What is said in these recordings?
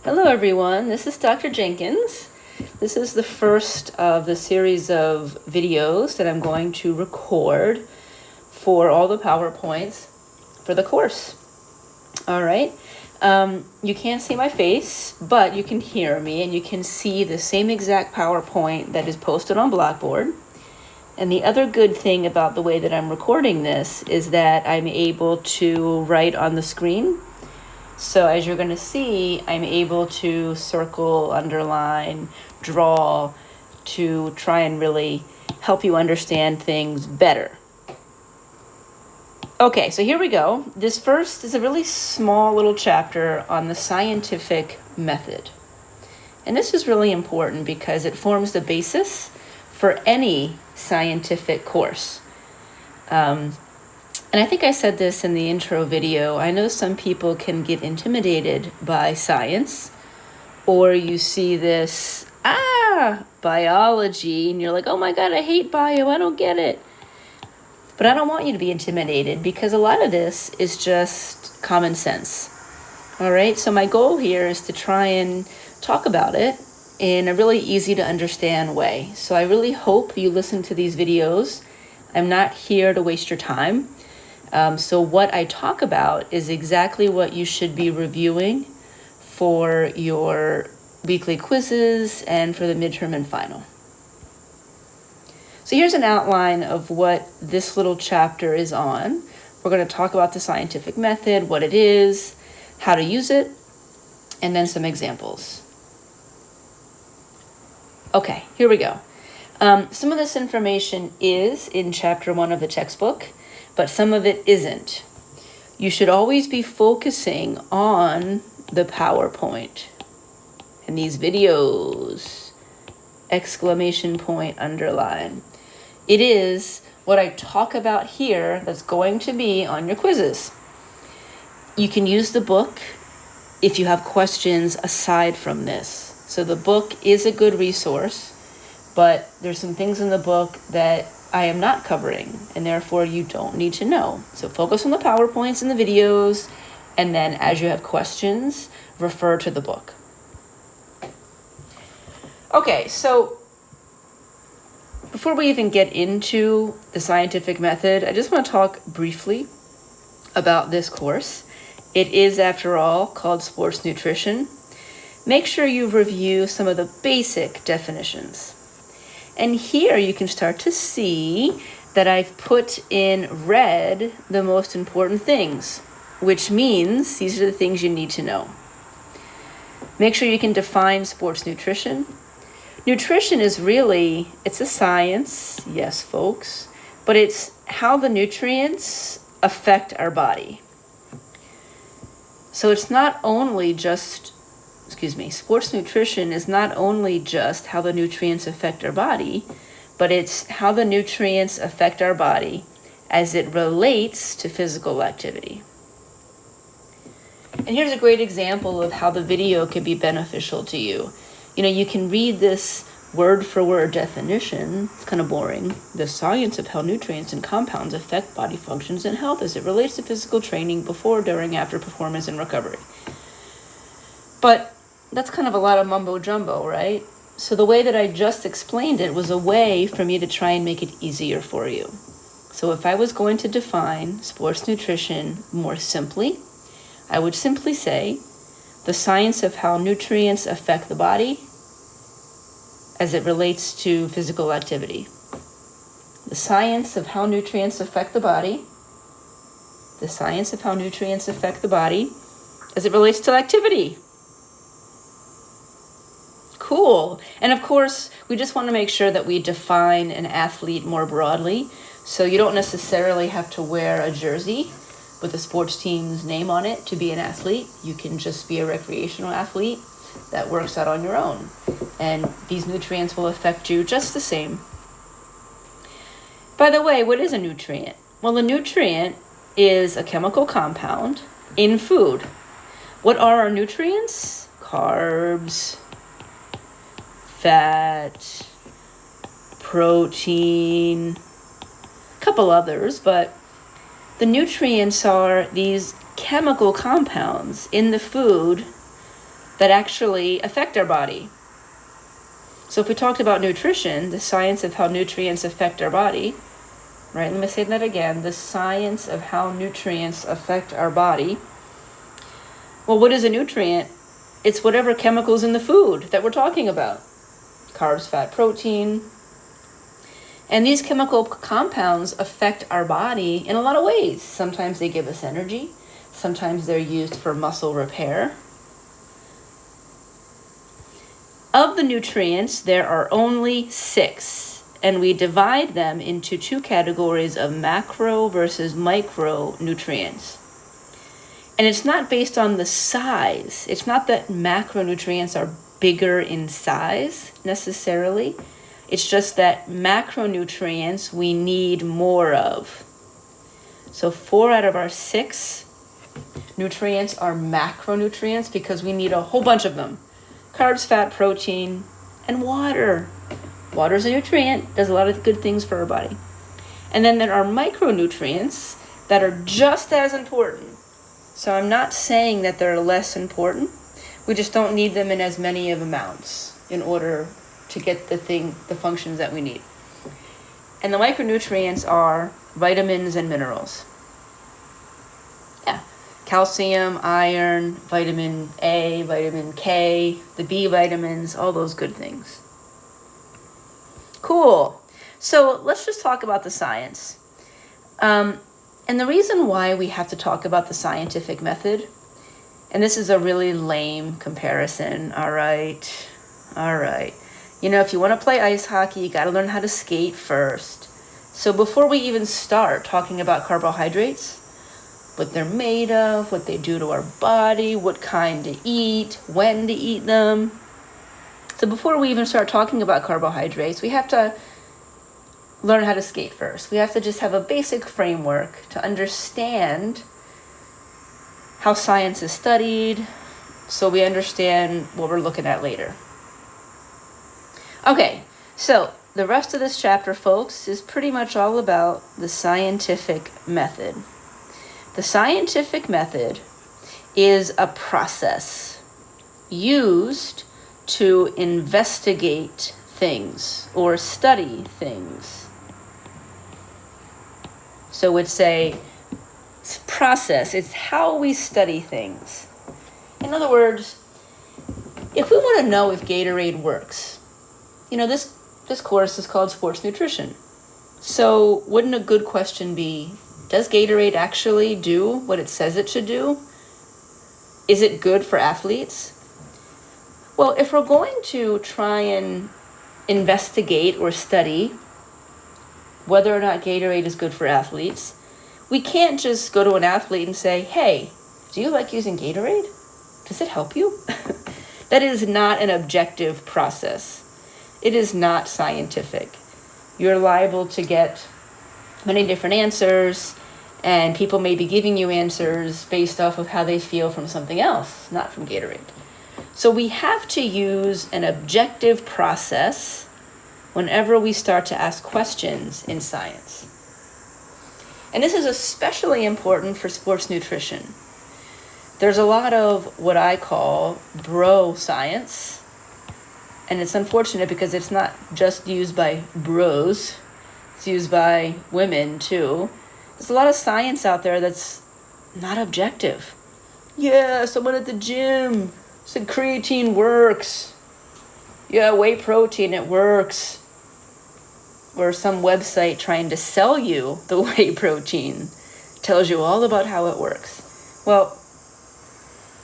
Hello everyone, this is Dr. Jenkins. This is the first of the series of videos that I'm going to record for all the PowerPoints for the course. All right, you can't see my face, but you can hear me and you can see the same exact PowerPoint that is posted on Blackboard. And the other good thing about the way that I'm recording this is that I'm able to write on the screen. So as you're going to see, I'm able to circle, underline, draw to try and really help you understand things better. Okay, so here we go. This first is a really small little chapter on the scientific method. And this is really important because it forms the basis for any scientific course. And I think I said this in the intro video. I know some people can get intimidated by science, or you see this, biology, and you're like, oh my God, I hate bio, I don't get it. But I don't want you to be intimidated because a lot of this is just common sense. All right, so my goal here is to try and talk about it in a really easy to understand way. So I really hope you listen to these videos. I'm not here to waste your time. So what I talk about is exactly what you should be reviewing for your weekly quizzes and for the midterm and final. So here's an outline of what this little chapter is on. We're going to talk about the scientific method, what it is, how to use it, and then some examples. Okay, here we go. Some of this information is in chapter 1 of the textbook, but some of it isn't. You should always be focusing on the PowerPoint and these videos, exclamation point, underline. It is what I talk about here that's going to be on your quizzes. You can use the book if you have questions aside from this. So the book is a good resource, but there's some things in the book that I am not covering, and therefore you don't need to know. So focus on the PowerPoints and the videos, and then as you have questions, refer to the book. Okay, so before we even get into the scientific method, I just want to talk briefly about this course. It is, after all, called Sports Nutrition. Make sure you review some of the basic definitions. And here you can start to see that I've put in red the most important things, which means these are the things you need to know. Make sure you can define sports nutrition. Nutrition is really, it's a science, yes, folks, but it's how the nutrients affect our body. So it's not only just sports nutrition is not only just how the nutrients affect our body, but it's how the nutrients affect our body as it relates to physical activity. And here's a great example of how the video can be beneficial to you. You know, you can read this word for word definition. It's kind of boring. The science of how nutrients and compounds affect body functions and health as it relates to physical training before, during, after performance and recovery. But that's kind of a lot of mumbo jumbo, right? So the way that I just explained it was a way for me to try and make it easier for you. So if I was going to define sports nutrition more simply, I would simply say the science of how nutrients affect the body as it relates to physical activity. The science of how nutrients affect the body. The science of how nutrients affect the body as it relates to activity. Cool. And of course, we just want to make sure that we define an athlete more broadly. So you don't necessarily have to wear a jersey with a sports team's name on it to be an athlete. You can just be a recreational athlete that works out on your own. And these nutrients will affect you just the same. By the way, what is a nutrient? Well, a nutrient is a chemical compound in food. What are our nutrients? Carbs, fat, protein, a couple others, but the nutrients are these chemical compounds in the food that actually affect our body. So if we talked about nutrition, the science of how nutrients affect our body, right? Let me say that again. The science of how nutrients affect our body. Well, what is a nutrient? It's whatever chemicals in the food that we're talking about. Carbs, fat, protein. And these chemical compounds affect our body in a lot of ways. Sometimes they give us energy. Sometimes they're used for muscle repair. Of the nutrients, there are only 6, and we divide them into 2 categories of macro versus micronutrients. And it's not based on the size. It's not that macronutrients are bigger in size necessarily. It's just that macronutrients we need more of. So 4 out of our 6 nutrients are macronutrients because we need a whole bunch of them. Carbs, fat, protein, and water. Water is a nutrient, does a lot of good things for our body. And then there are micronutrients that are just as important. So I'm not saying that they're less important. We just don't need them in as many of amounts in order to get the functions that we need. And the micronutrients are vitamins and minerals. Yeah. Calcium, iron, vitamin A, vitamin K, the B vitamins, all those good things. Cool. So let's just talk about the science. And the reason why we have to talk about the scientific method, and this is a really lame comparison, all right. You know, if you want to play ice hockey, you got to learn how to skate first. So before we even start talking about carbohydrates, what they're made of, what they do to our body, what kind to eat, when to eat them. So before we even start talking about carbohydrates, we have to learn how to skate first. We have to just have a basic framework to understand how science is studied, so we understand what we're looking at later. Okay, so the rest of this chapter, folks, is pretty much all about the scientific method. The scientific method is a process used to investigate things or study things. So it's a process. It's how we study things. In other words, if we want to know if Gatorade works, you know, this course is called Sports Nutrition. So wouldn't a good question be, does Gatorade actually do what it says it should do? Is it good for athletes? Well, if we're going to try and investigate or study whether or not Gatorade is good for athletes, we can't just go to an athlete and say, hey, do you like using Gatorade? Does it help you? That is not an objective process. It is not scientific. You're liable to get many different answers, and people may be giving you answers based off of how they feel from something else, not from Gatorade. So we have to use an objective process whenever we start to ask questions in science. And this is especially important for sports nutrition. There's a lot of what I call bro science, and it's unfortunate because it's not just used by bros, it's used by women too. There's a lot of science out there that's not objective. Yeah, someone at the gym said creatine works. Yeah, whey protein, it works. Or some website trying to sell you the whey protein tells you all about how it works. Well,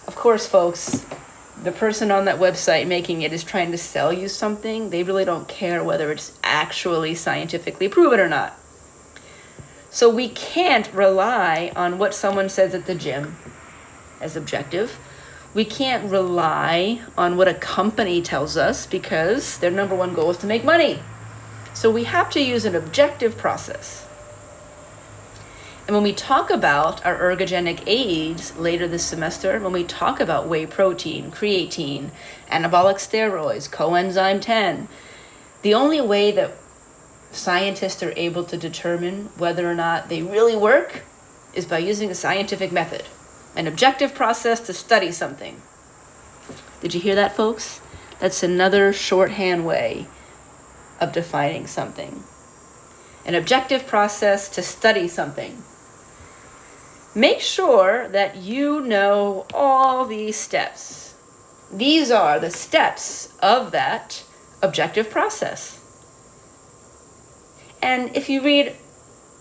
of course, folks, the person on that website making it is trying to sell you something. They really don't care whether it's actually scientifically proven or not. So we can't rely on what someone says at the gym as objective. We can't rely on what a company tells us because their number one goal is to make money. So we have to use an objective process. And when we talk about our ergogenic aids later this semester, when we talk about whey protein, creatine, anabolic steroids, coenzyme 10, the only way that scientists are able to determine whether or not they really work is by using a scientific method, an objective process to study something. Did you hear that, folks? That's another shorthand way of defining something. An objective process to study something. Make sure that you know all these steps. These are the steps of that objective process. And if you read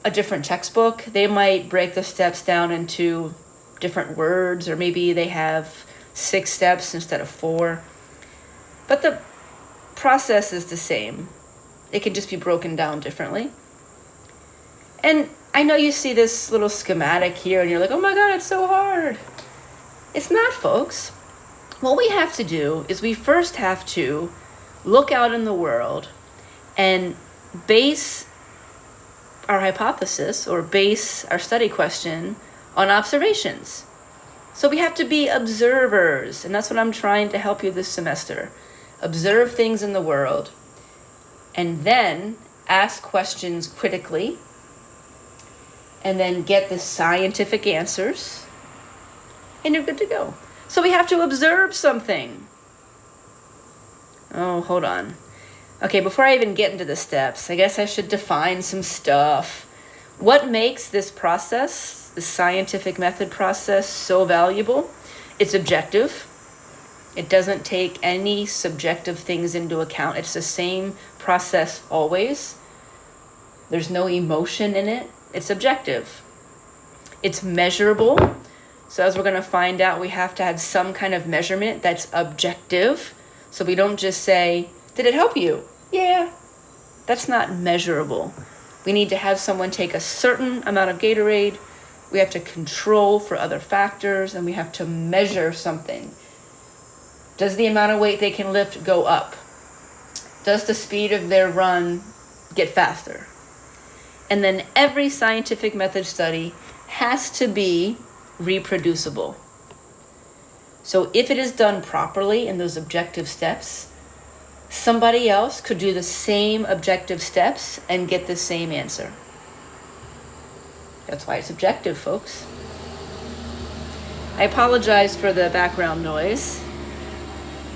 a different textbook, they might break the steps down into different words, or maybe they have 6 steps instead of 4. But the process is the same. It can just be broken down differently. And I know you see this little schematic here and you're like, oh my God, it's so hard. It's not, folks. What we have to do is we first have to look out in the world and base our hypothesis or base our study question on observations. So we have to be observers, and that's what I'm trying to help you this semester. Observe things in the world, and then ask questions critically, and then get the scientific answers, and you're good to go. So we have to observe something. Oh, hold on. Okay, before I even get into the steps, I guess I should define some stuff. What makes this process, the scientific method process, so valuable? It's objective. It doesn't take any subjective things into account. It's the same process always. There's no emotion in it. It's objective. It's measurable. So as we're going to find out, we have to have some kind of measurement that's objective. So we don't just say, did it help you? Yeah. That's not measurable. We need to have someone take a certain amount of Gatorade. We have to control for other factors, and we have to measure something. Does the amount of weight they can lift go up? Does the speed of their run get faster? And then every scientific method study has to be reproducible. So if it is done properly in those objective steps, somebody else could do the same objective steps and get the same answer. That's why it's objective, folks. I apologize for the background noise.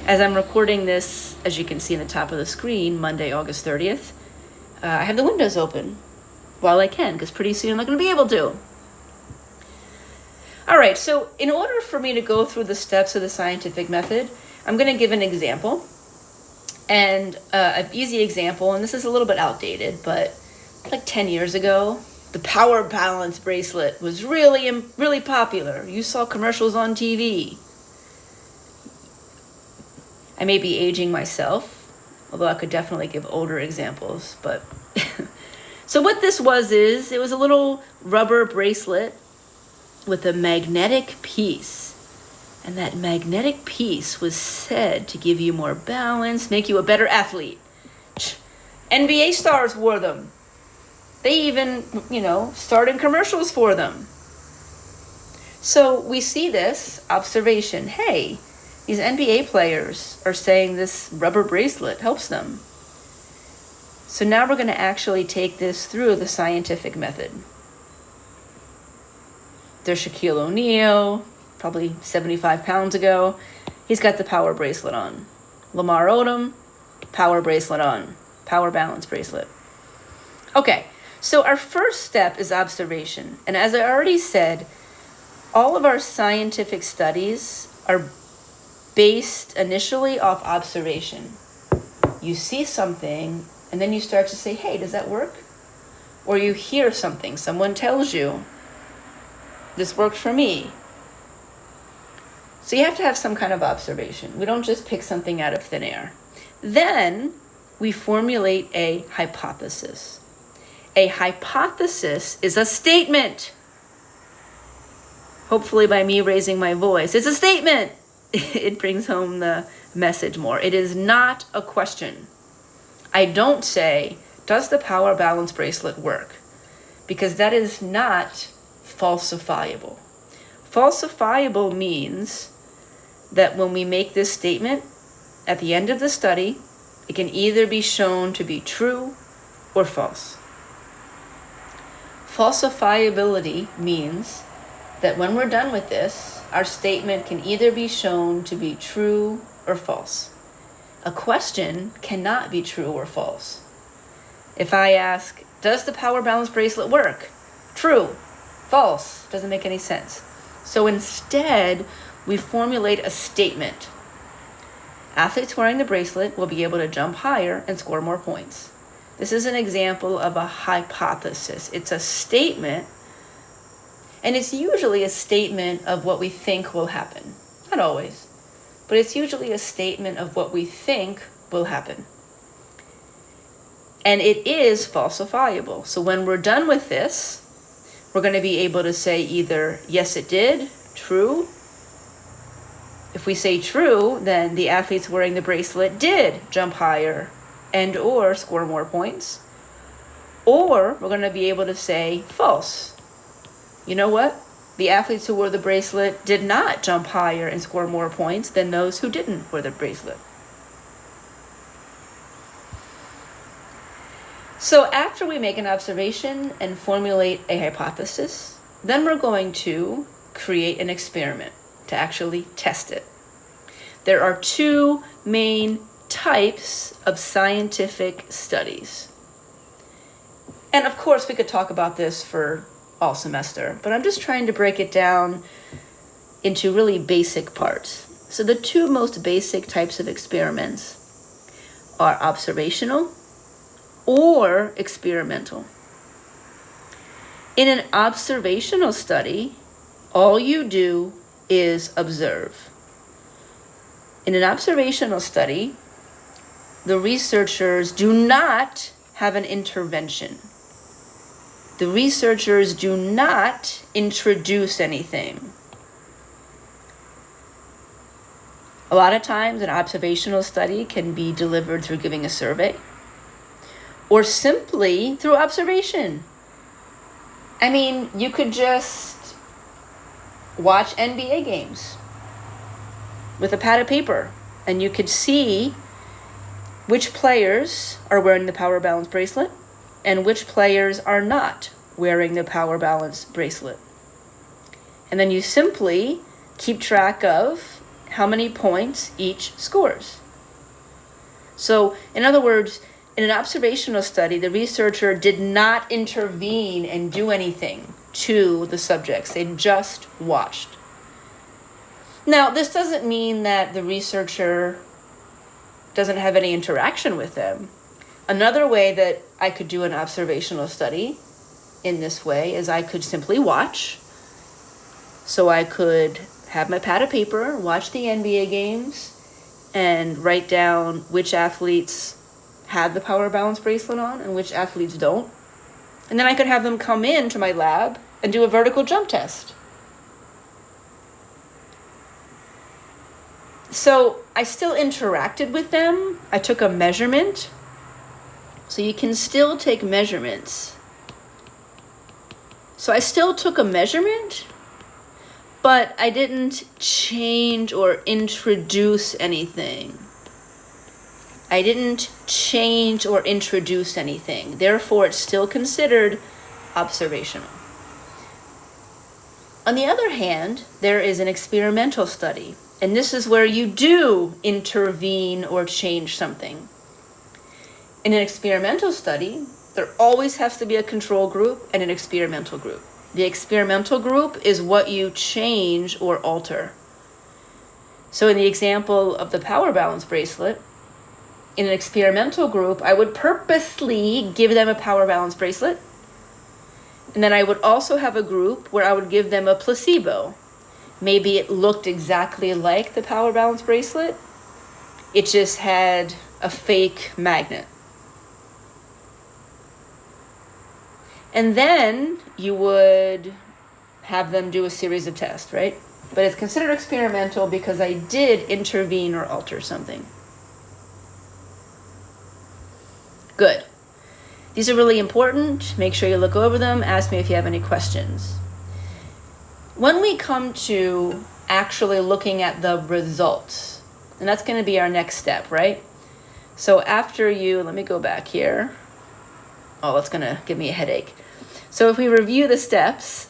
As I'm recording this, as you can see in the top of the screen, Monday, August 30th, I have the windows open while I can, because pretty soon I'm not going to be able to. All right, so in order for me to go through the steps of the scientific method, I'm going to give an example. And an easy example, and this is a little bit outdated, but like 10 years ago, the power balance bracelet was really popular. You saw commercials on TV. I may be aging myself, although I could definitely give older examples, but so what this is it was a little rubber bracelet with a magnetic piece. And that magnetic piece was said to give you more balance, make you a better athlete. NBA stars wore them. They even, started commercials for them. So we see this observation. Hey, these NBA players are saying this rubber bracelet helps them. So now we're going to actually take this through the scientific method. There's Shaquille O'Neal, probably 75 pounds ago. He's got the power bracelet on. Lamar Odom, power bracelet on. Power balance bracelet. Okay, so our first step is observation. And as I already said, all of our scientific studies are based initially off observation. You see something, and then you start to say, hey, does that work? Or you hear something, someone tells you, this worked for me. So you have to have some kind of observation. We don't just pick something out of thin air. Then we formulate a hypothesis. A hypothesis is a statement. Hopefully by me raising my voice, it's a statement. It brings home the message more. It is not a question. I don't say, does the power balance bracelet work? Because that is not falsifiable. Falsifiable means that when we make this statement, at the end of the study, it can either be shown to be true or false. Falsifiability means that when we're done with this, our statement can either be shown to be true or false. A question cannot be true or false. If I ask, does the power balance bracelet work? True. False. Doesn't make any sense. So instead, we formulate a statement. Athletes wearing the bracelet will be able to jump higher and score more points. This is an example of a hypothesis. It's a statement, and it's usually a statement of what we think will happen. Not always, but it's usually a statement of what we think will happen. And it is falsifiable. So when we're done with this, we're going to be able to say either, yes, it did, true. If we say true, then the athletes wearing the bracelet did jump higher and or score more points. Or we're going to be able to say false. You know what? The athletes who wore the bracelet did not jump higher and score more points than those who didn't wear the bracelet. So after we make an observation and formulate a hypothesis, then we're going to create an experiment to actually test it. There are two main types of scientific studies. And of course, we could talk about this for all semester, but I'm just trying to break it down into really basic parts. So the two most basic types of experiments are observational or experimental. In an observational study, all you do is observe. In an observational study, the researchers do not have an intervention. The researchers do not introduce anything. A lot of times, an observational study can be delivered through giving a survey or simply through observation. I mean, you could just watch NBA games with a pad of paper, and you could see which players are wearing the power balance bracelet and which players are not wearing the power balance bracelet. And then you simply keep track of how many points each scores. So, in other words, in an observational study, the researcher did not intervene and do anything to the subjects. They just watched. Now, this doesn't mean that the researcher doesn't have any interaction with them. Another way that I could do an observational study in this way is I could simply watch. So I could have my pad of paper, watch the NBA games, and write down which athletes had the power balance bracelet on and which athletes don't. And then I could have them come into my lab and do a vertical jump test. So I still interacted with them. I took a measurement. So you can still take measurements. So I still took a measurement, but I didn't change or introduce anything. I didn't change or introduce anything. Therefore, it's still considered observational. On the other hand, there is an experimental study, and this is where you do intervene or change something. In an experimental study, there always has to be a control group and an experimental group. The experimental group is what you change or alter. So in the example of the power balance bracelet, in an experimental group, I would purposely give them a power balance bracelet. And then I would also have a group where I would give them a placebo. Maybe it looked exactly like the power balance bracelet. It just had a fake magnet. And then you would have them do a series of tests, right? But it's considered experimental because I did intervene or alter something. Good. These are really important. Make sure you look over them. Ask me if you have any questions. When we come to actually looking at the results, and that's going to be our next step, right? So after let me go back here. Oh, that's going to give me a headache. So if we review the steps,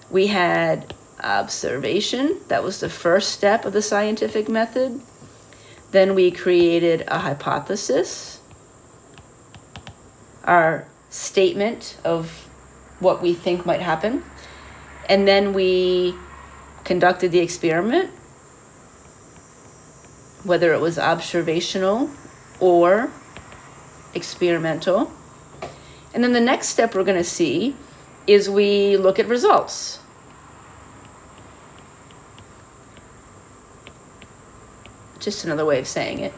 We had observation. That was the first step of the scientific method. Then we created a hypothesis, our statement of what we think might happen. And then we conducted the experiment, whether it was observational or experimental. And then the next step we're going to see is we look at results. Just another way of saying it.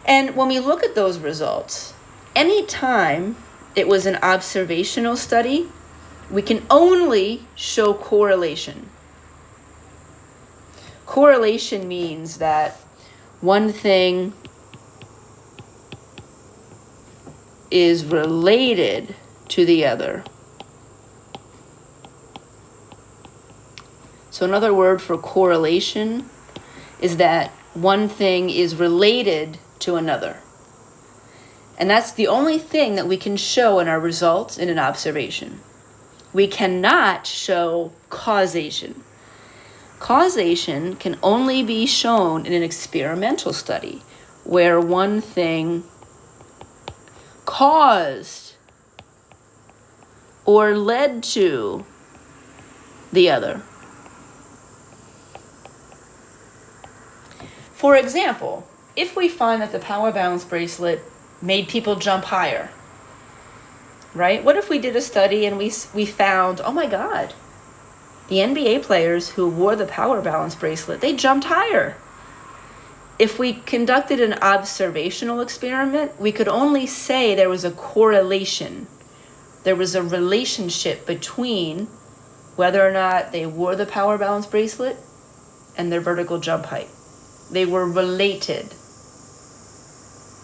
And when we look at those results, anytime it was an observational study, we can only show correlation. Correlation means that one thing is related to the other. So another word for correlation is that one thing is related to another. And that's the only thing that we can show in our results in an observation. We cannot show causation. Causation can only be shown in an experimental study where one thing caused or led to the other. For example, if we find that the power balance bracelet made people jump higher, right? What if we did a study and we found, oh my God, the NBA players who wore the power balance bracelet, they jumped higher. If we conducted an observational experiment, we could only say there was a correlation. There was a relationship between whether or not they wore the power balance bracelet and their vertical jump height. They were related.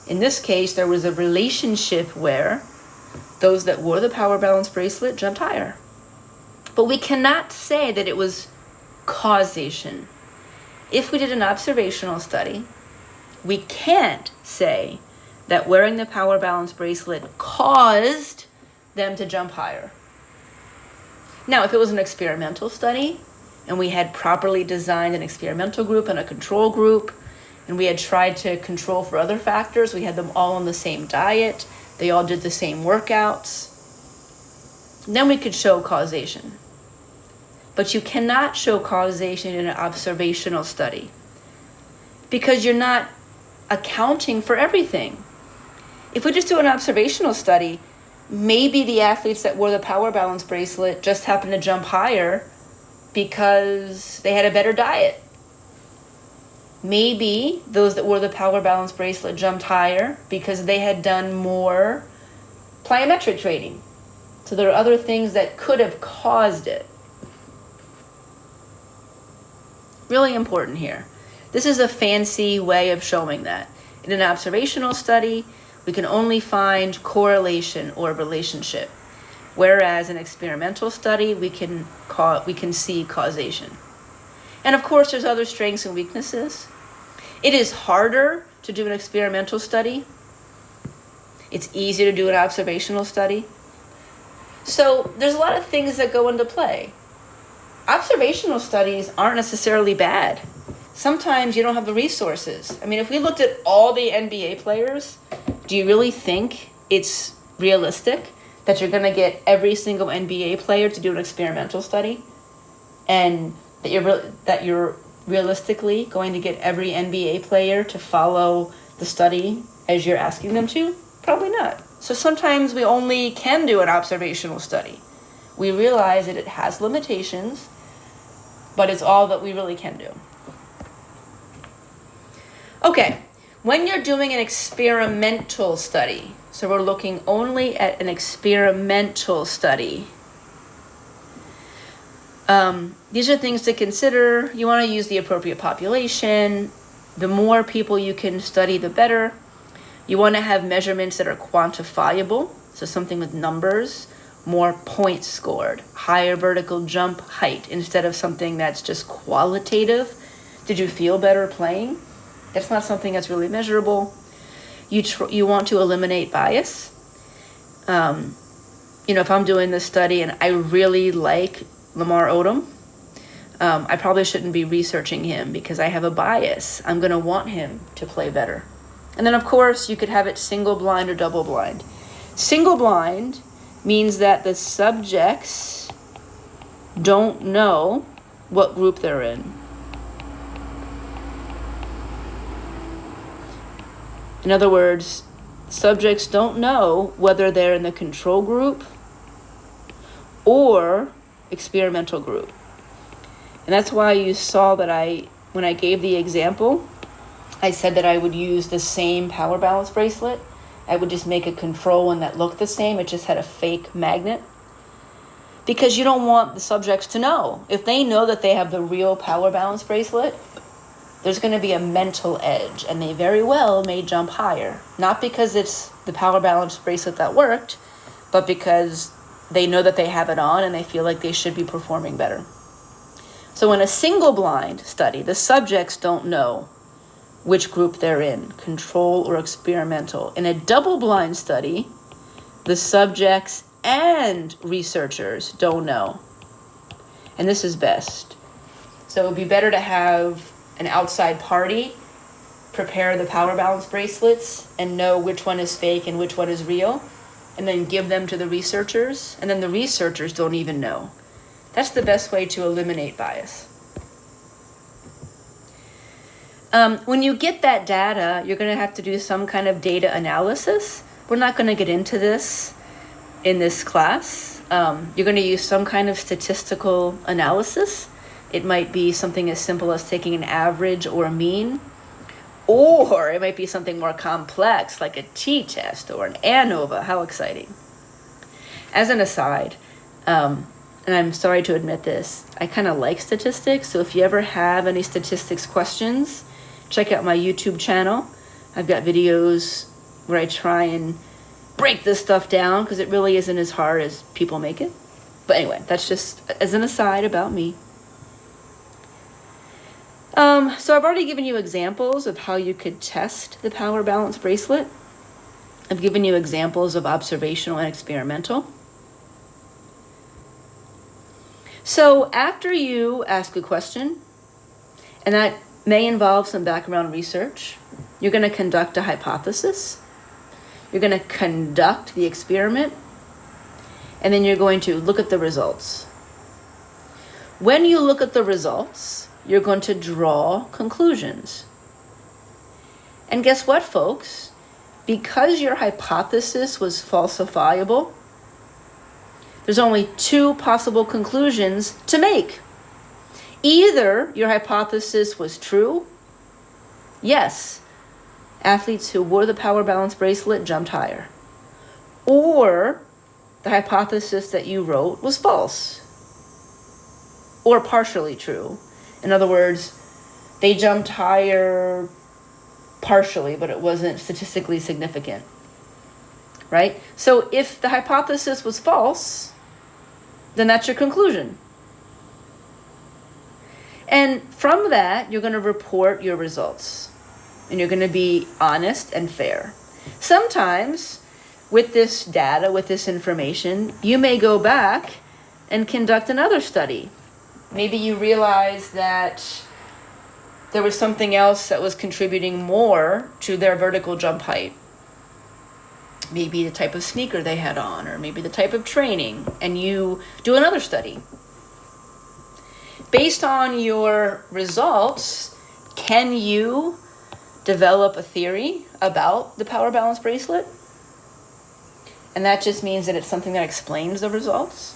In this case, there was a relationship where those that wore the power balance bracelet jumped higher. But we cannot say that it was causation. If we did an observational study, we can't say that wearing the power balance bracelet caused them to jump higher. Now, if it was an experimental study, and we had properly designed an experimental group and a control group, and we had tried to control for other factors, we had them all on the same diet, they all did the same workouts, then we could show causation. But you cannot show causation in an observational study because you're not accounting for everything. If we just do an observational study, maybe the athletes that wore the power balance bracelet just happened to jump higher because they had a better diet. Maybe those that wore the power balance bracelet jumped higher because they had done more plyometric training. So there are other things that could have caused it. Really important here. This is a fancy way of showing that. In an observational study, we can only find correlation or relationship. Whereas in an experimental study, we can see causation. And of course, there's other strengths and weaknesses. It is harder to do an experimental study. It's easier to do an observational study. So there's a lot of things that go into play. Observational studies aren't necessarily bad. Sometimes you don't have the resources. I mean, if we looked at all the NBA players, do you really think it's realistic that you're going to get every single NBA player to do an experimental study? And that you're realistically going to get every NBA player to follow the study as you're asking them to? Probably not. So sometimes we only can do an observational study. We realize that it has limitations, but it's all that we really can do. Okay, when you're doing an experimental study, so we're looking only at an experimental study, these are things to consider. You want to use the appropriate population. The more people you can study, the better. You want to have measurements that are quantifiable, so something with numbers, more points scored, higher vertical jump height instead of something that's just qualitative. Did you feel better playing? That's not something that's really measurable. You want to eliminate bias. If I'm doing this study and I really like Lamar Odom. I probably shouldn't be researching him because I have a bias. I'm going to want him to play better. And then, of course, you could have it single blind or double blind. Single blind means that the subjects don't know what group they're in. In other words, subjects don't know whether they're in the control group or experimental group. And that's why you saw that when I gave the example, I said that I would use the same power balance bracelet. I would just make a control one that looked the same. It just had a fake magnet. Because you don't want the subjects to know. If they know that they have the real power balance bracelet, there's going to be a mental edge, and they very well may jump higher. Not because it's the power balance bracelet that worked, but because they know that they have it on and they feel like they should be performing better. So in a single blind study, the subjects don't know which group they're in, control or experimental. In a double blind study, the subjects and researchers don't know. And this is best. So it would be better to have an outside party prepare the power balance bracelets and know which one is fake and which one is real, and then give them to the researchers, and then the researchers don't even know. That's the best way to eliminate bias. When you get that data, you're going to have to do some kind of data analysis. We're not going to get into this in this class. You're going to use some kind of statistical analysis. It might be something as simple as taking an average or a mean, or it might be something more complex like a t-test or an ANOVA. How exciting. As an aside, and I'm sorry to admit this, I kind of like statistics, so if you ever have any statistics questions, check out my YouTube channel. I've got videos where I try and break this stuff down because it really isn't as hard as people make it. But anyway, that's just as an aside about me. So I've already given you examples of how you could test the power balance bracelet. I've given you examples of observational and experimental. So after you ask a question, and that may involve some background research, you're going to conduct a hypothesis, you're going to conduct the experiment, and then you're going to look at the results. When you look at the results, you're going to draw conclusions. And guess what, folks? Because your hypothesis was falsifiable, there's only two possible conclusions to make. Either your hypothesis was true. Yes, athletes who wore the power balance bracelet jumped higher. Or the hypothesis that you wrote was false. Or partially true. In other words, they jumped higher partially, but it wasn't statistically significant. Right? So if the hypothesis was false, then that's your conclusion. And from that, you're going to report your results. And you're going to be honest and fair. Sometimes, with this data, with this information, you may go back and conduct another study. Maybe you realize that there was something else that was contributing more to their vertical jump height. Maybe the type of sneaker they had on, or maybe the type of training, and you do another study. Based on your results, can you develop a theory about the power balance bracelet? And that just means that it's something that explains the results.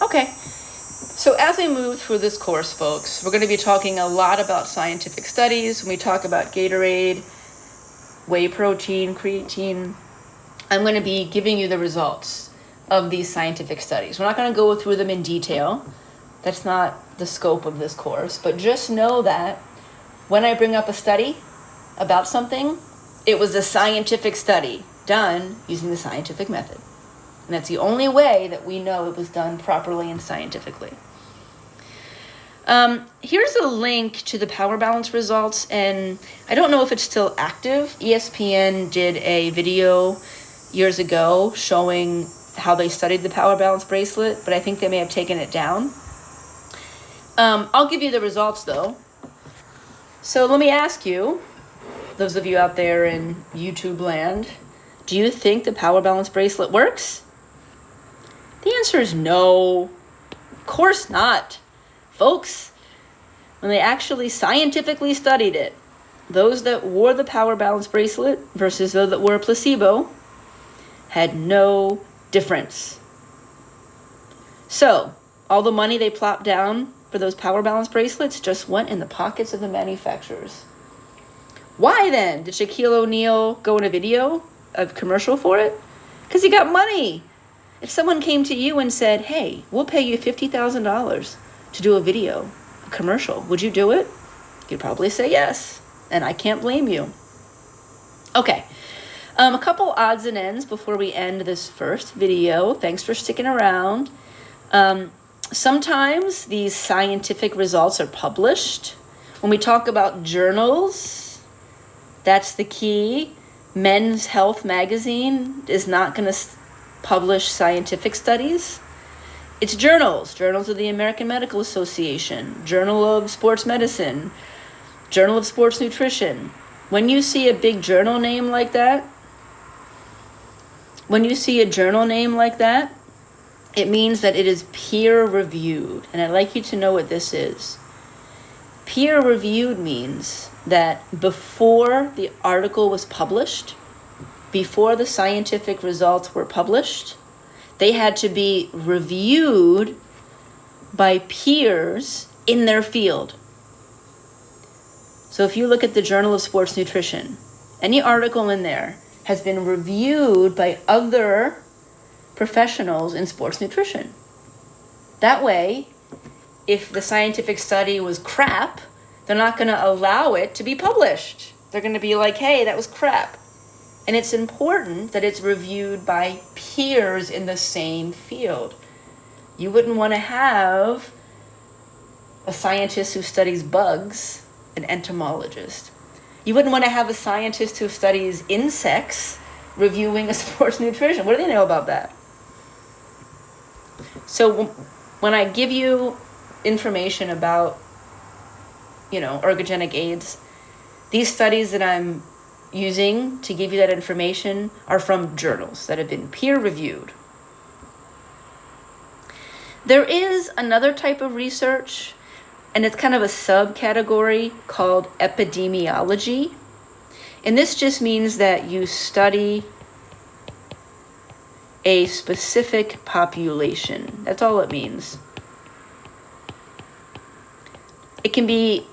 Okay, so as we move through this course, folks, we're going to be talking a lot about scientific studies. When we talk about Gatorade, whey protein, creatine, I'm going to be giving you the results of these scientific studies. We're not going to go through them in detail. That's not the scope of this course. But just know that when I bring up a study about something, it was a scientific study done using the scientific method. And that's the only way that we know it was done properly and scientifically. Here's a link to the power balance results, and I don't know if it's still active. ESPN did a video years ago showing how they studied the power balance bracelet, but I think they may have taken it down. I'll give you the results though. So let me ask you, those of you out there in YouTube land, do you think the power balance bracelet works? The answer is no. Of course not. Folks, when they actually scientifically studied it, those that wore the power balance bracelet versus those that wore a placebo had no difference. So, all the money they plopped down for those power balance bracelets just went in the pockets of the manufacturers. Why then did Shaquille O'Neal go in a commercial for it? Because he got money. If someone came to you and said, hey, we'll pay you $50,000 to do a commercial, would you do it? You'd probably say yes, and I can't blame you. Okay, a couple odds and ends before we end this first video. Thanks for sticking around. Sometimes these scientific results are published. When we talk about journals, that's the key. Men's Health magazine is not going to publish scientific studies. It's journals of the American Medical Association, Journal of Sports Medicine, Journal of Sports Nutrition. When you see a big journal name like that, it means that it is peer-reviewed. And I'd like you to know what this is. Peer-reviewed means that before the article was published, before the scientific results were published, they had to be reviewed by peers in their field. So if you look at the Journal of Sports Nutrition, any article in there has been reviewed by other professionals in sports nutrition. That way, if the scientific study was crap, they're not going to allow it to be published. They're going to be like, hey, that was crap. And it's important that it's reviewed by peers in the same field. You wouldn't want to have a scientist who studies bugs, an entomologist. You wouldn't want to have a scientist who studies insects reviewing a sports nutrition. What do they know about that? So when I give you information about, ergogenic aids, these studies that I'm using to give you that information are from journals that have been peer-reviewed. There is another type of research, and it's kind of a subcategory called epidemiology. And this just means that you study a specific population. That's all it means. It can be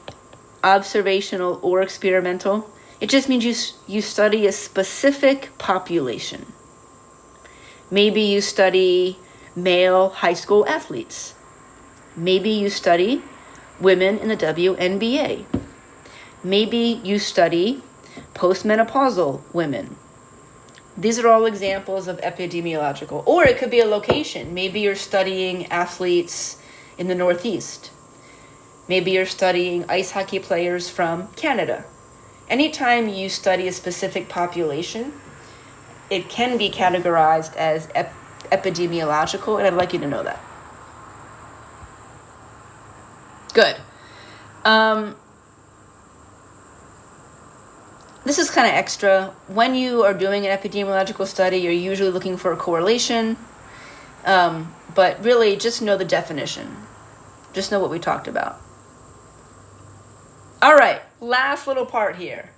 observational or experimental. It just means you study a specific population. Maybe you study male high school athletes. Maybe you study women in the WNBA. Maybe you study postmenopausal women. These are all examples of epidemiological. Or it could be a location. Maybe you're studying athletes in the Northeast. Maybe you're studying ice hockey players from Canada. Anytime you study a specific population, it can be categorized as epidemiological, and I'd like you to know that. Good. This is kind of extra. When you are doing an epidemiological study, you're usually looking for a correlation, but really just know the definition. Just know what we talked about. All right, last little part here.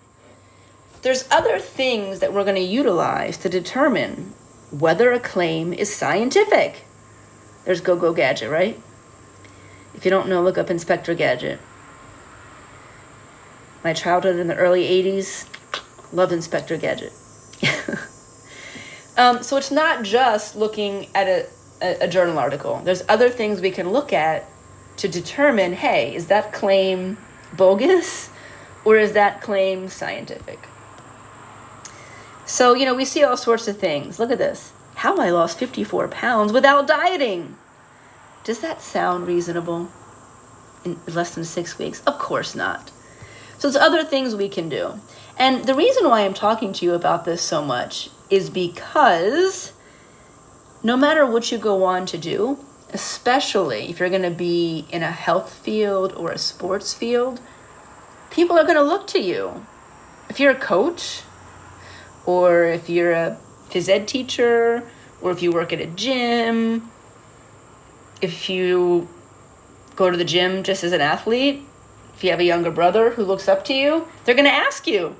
There's other things that we're going to utilize to determine whether a claim is scientific. There's Go-Go Gadget, right? If you don't know, look up Inspector Gadget. My childhood in the early 80s, loved Inspector Gadget. So it's not just looking at a journal article. There's other things we can look at to determine, hey, is that claim bogus or is that claim scientific? So, we see all sorts of things. Look at this. How I lost 54 pounds without dieting. Does that sound reasonable in less than 6 weeks? Of course not. So there's other things we can do. And the reason why I'm talking to you about this so much is because no matter what you go on to do, especially if you're going to be in a health field or a sports field, people are going to look to you. If you're a coach, or if you're a phys ed teacher, or if you work at a gym, if you go to the gym just as an athlete, if you have a younger brother who looks up to you, they're going to ask you,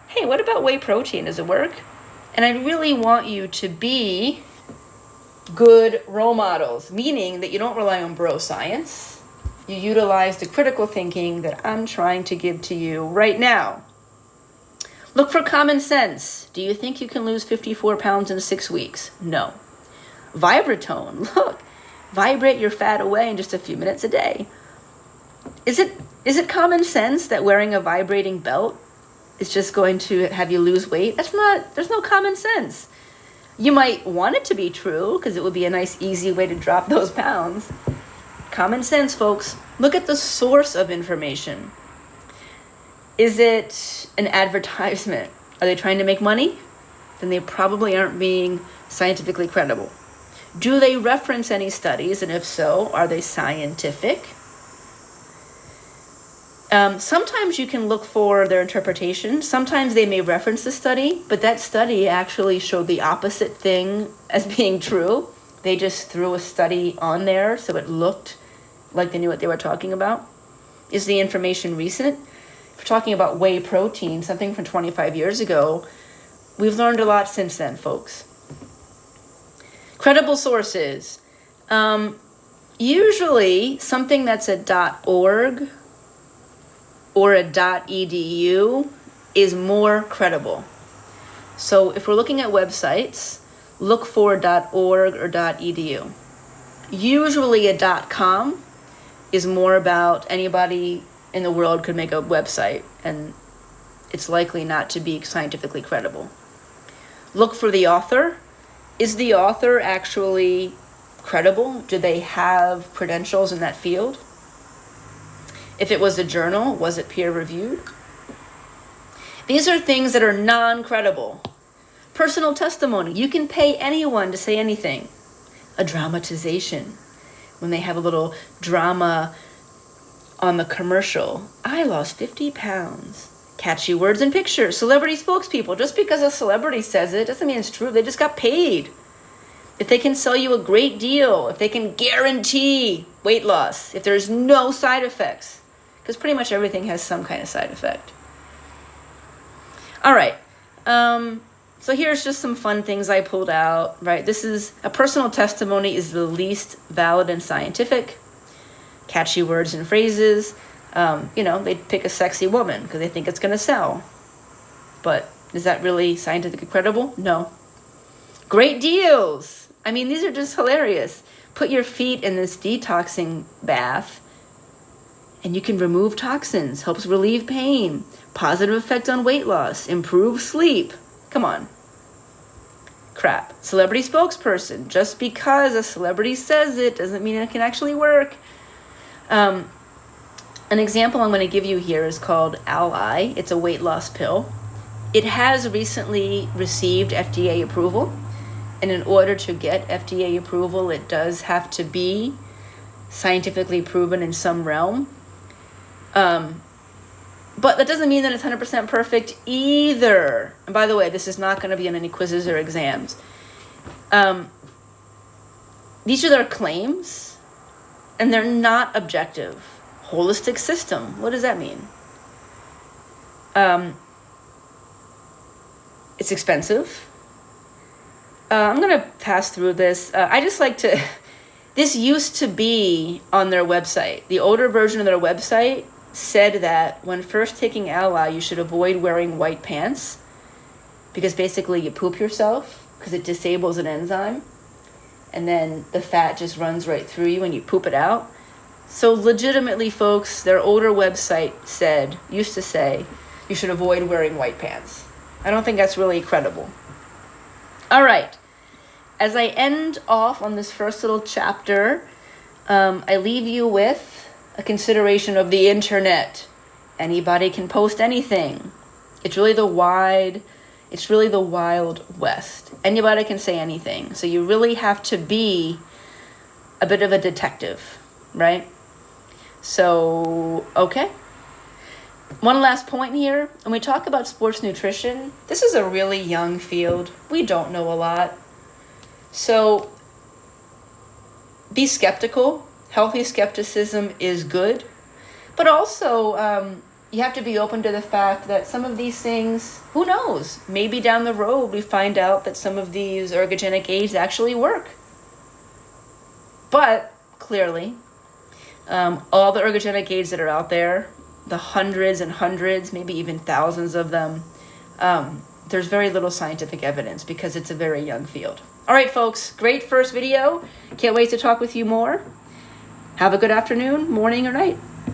hey, what about whey protein? Does it work? And I really want you to be good role models, meaning that you don't rely on bro science. You utilize the critical thinking that I'm trying to give to you right now. Look for common sense. Do you think you can lose 54 pounds in 6 weeks? No. Vibratone. Look, vibrate your fat away in just a few minutes a day. Is it common sense that wearing a vibrating belt is just going to have you lose weight? There's no common sense. You might want it to be true because it would be a nice, easy way to drop those pounds. Common sense, folks. Look at the source of information. Is it an advertisement? Are they trying to make money? Then they probably aren't being scientifically credible. Do they reference any studies? And if so, are they scientific? Sometimes you can look for their interpretation. Sometimes they may reference the study, but that study actually showed the opposite thing as being true. They just threw a study on there so it looked like they knew what they were talking about. Is the information recent? If we're talking about whey protein, something from 25 years ago, we've learned a lot since then, folks. Credible sources. Usually something that's a .org or a .edu is more credible. So if we're looking at websites, look for .org or .edu. Usually a .com is more about anybody in the world could make a website, and it's likely not to be scientifically credible. Look for the author. Is the author actually credible? Do they have credentials in that field? If it was a journal, was it peer-reviewed? These are things that are non-credible. Personal testimony. You can pay anyone to say anything. A dramatization. When they have a little drama on the commercial. I lost 50 pounds. Catchy words and pictures. Celebrity spokespeople. Just because a celebrity says it doesn't mean it's true. They just got paid. If they can sell you a great deal, if they can guarantee weight loss, if there's no side effects, because pretty much everything has some kind of side effect. All right. So here's just some fun things I pulled out, right? This is a personal testimony is the least valid and scientific. Catchy words and phrases. They'd pick a sexy woman because they think it's going to sell. But is that really scientifically credible? No. Great deals. I mean, these are just hilarious. Put your feet in this detoxing bath and you can remove toxins, helps relieve pain, positive effect on weight loss, improve sleep. Come on. Crap. Celebrity spokesperson. Just because a celebrity says it doesn't mean it can actually work. An example I'm going to give you here is called Ally. It's a weight loss pill. It has recently received FDA approval. And in order to get FDA approval, it does have to be scientifically proven in some realm. But that doesn't mean that it's 100% perfect either. And by the way, this is not going to be on any quizzes or exams. These are their claims, and they're not objective. Holistic system. What does that mean? It's expensive. I'm going to pass through this. I just like to... This used to be on their website. The older version of their website said that when first taking Ally, you should avoid wearing white pants because basically you poop yourself because it disables an enzyme and then the fat just runs right through you and you poop it out. So legitimately, folks, their older website used to say, you should avoid wearing white pants. I don't think that's really credible. All right. As I end off on this first little chapter, I leave you with a consideration of the internet. Anybody can post anything. It's really the wide It's really the Wild West. Anybody can say anything. So you really have to be a bit of a detective, right? So, okay. One last point here. When we talk about sports nutrition, this is a really young field. We don't know a lot. So be skeptical. Healthy skepticism is good. But also, you have to be open to the fact that some of these things, who knows? Maybe down the road we find out that some of these ergogenic aids actually work. But clearly, all the ergogenic aids that are out there, the hundreds and hundreds, maybe even thousands of them, there's very little scientific evidence because it's a very young field. All right, folks, great first video. Can't wait to talk with you more. Have a good afternoon, morning, or night.